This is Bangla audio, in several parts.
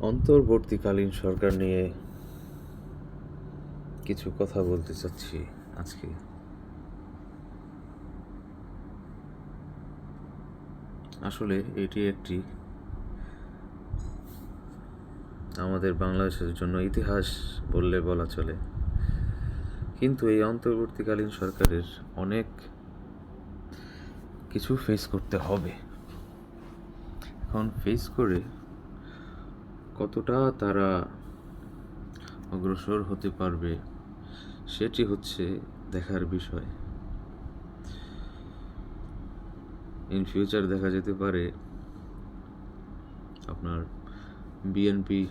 অন্তর্বর্তীকালীন সরকার নিয়ে কিছু কথা বলতে চাচ্ছি আজকে। আসলে এটি একটি আমাদের বাংলাদেশের জন্য ইতিহাস বললে বলা চলে, কিন্তু এই অন্তর্বর্তীকালীন সরকারের অনেক কিছু ফেস করতে হবে। এখন ফেস করে কতটা তারা অগ্রসর হতে পারবে সেটি হচ্ছে দেখার বিষয়। ইন ফিউচার দেখা যেতে পারে আপনার বিএনপি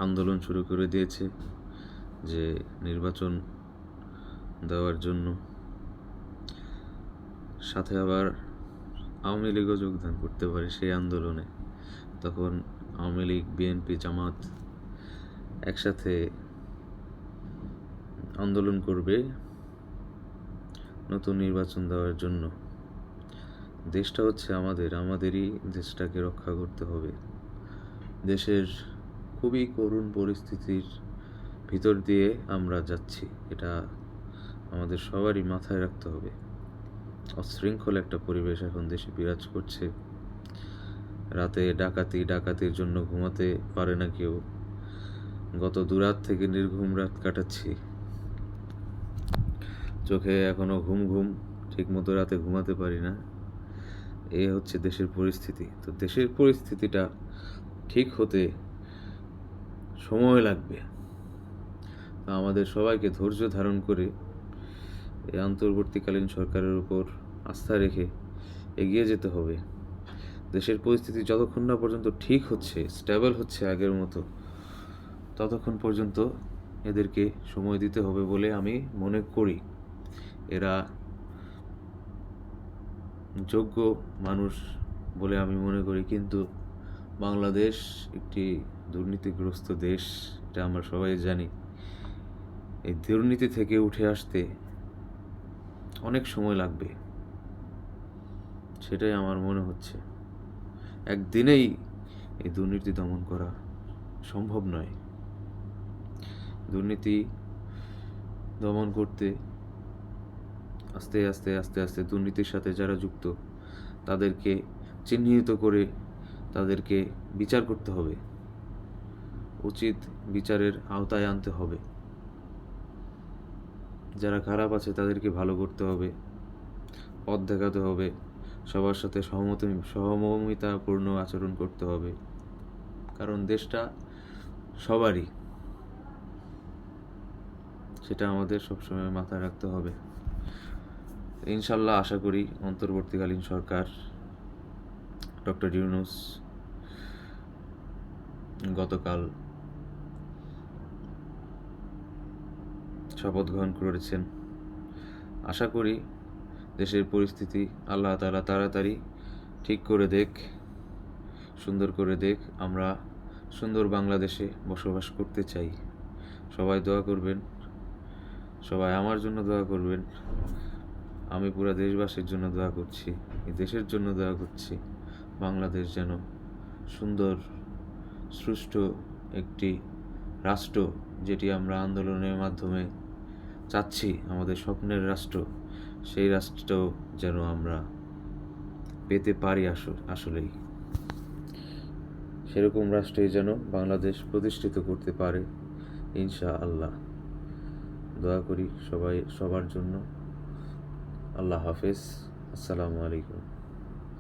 আন্দোলন শুরু করে দিয়েছে যে নির্বাচন দেওয়ার জন্য, সাথে আবার আওয়ামী লীগও যোগদান করতে পারে সেই আন্দোলনে। তখন আওয়ামী লীগ, বিএনপি, জামাত একসাথে আন্দোলন করবে নতুন নির্বাচন দেওয়ার জন্য। দেশটা হচ্ছে আমাদেরই দেশটাকে রক্ষা করতে হবে। দেশের খুবই করুণ পরিস্থিতির ভিতর দিয়ে আমরা যাচ্ছি, এটা আমাদের সবারই মাথায় রাখতে হবে। অশৃঙ্খল একটা পরিবেশ এখন দেশে বিরাজ করছে। রাতে ডাকাতির জন্য ঘুমাতে পারে না কেউ। গত 2 রাত থেকে নির্ঘুম রাত কাটাচ্ছি, চোখে এখনো ঘুম, ঠিক মতো রাতে ঘুমাতে পারি না। এই হচ্ছে দেশের পরিস্থিতি। তো দেশের পরিস্থিতিটা ঠিক হতে সময় লাগবে। আমাদের সবাইকে ধৈর্য ধারণ করে এই অন্তর্বর্তীকালীন সরকারের উপর আস্থা রেখে এগিয়ে যেতে হবে। দেশের পরিস্থিতি যতক্ষণ না পর্যন্ত ঠিক হচ্ছে, স্টেবল হচ্ছে আগের মতো, ততক্ষণ পর্যন্ত এদেরকে সময় দিতে হবে বলে আমি মনে করি। এরা যোগ্য মানুষ বলে আমি মনে করি, কিন্তু বাংলাদেশ একটি দুর্নীতিগ্রস্ত দেশ, এটা আমরা সবাই জানি। এই দুর্নীতি থেকে উঠে আসতে অনেক সময় লাগবে, সেটাই আমার মনে হচ্ছে। একদিনেই এই দুর্নীতি দমন করা সম্ভব নয়। দুর্নীতি দমন করতে আস্তে আস্তে দুর্নীতির সাথে যারা যুক্ত তাদেরকে চিহ্নিত করে তাদেরকে বিচার করতে হবে, উচিত বিচারের আওতায় আনতে হবে। যারা খারাপ আছে তাদেরকে ভালো করতে হবে, পথ দেখাতে হবে, সবার সাথে সহমর্মিতাপূর্ণ আচরণ করতে হবে, কারণ দেশটা সবারই, সেটা আমাদের সবসময় মাথায় রাখতে হবে। ইনশাল্লাহ আশা করি অন্তর্বর্তীকালীন সরকার, ডক্টর ইউনূস গতকাল শপথ গ্রহণ করেছেন। আশা করি দেশের পরিস্থিতি আল্লাহ তাআলা তাড়াতাড়ি ঠিক করে দেখ, সুন্দর করে দেখ। আমরা সুন্দর বাংলাদেশে বসবাস করতে চাই। সবাই দোয়া করবেন, সবাই আমার জন্য দোয়া করবেন। আমি পুরো দেশবাসীর জন্য দোয়া করছি, এই দেশের জন্য দোয়া করছি। বাংলাদেশ যেন সুন্দর সুষ্ঠু একটি রাষ্ট্র, যেটি আমরা আন্দোলনের মাধ্যমে চাচ্ছি, আমাদের স্বপ্নের রাষ্ট্র, সেই রাষ্ট্র যেন আমরা পেতে পারি। আসলেই সেরকম রাষ্ট্রেই যেন বাংলাদেশ প্রতিষ্ঠিত করতে পারে ইনশাআল্লাহ। দোয়া করি সবার জন্য। আল্লাহ হাফেজ। আসসালামু আলাইকুম।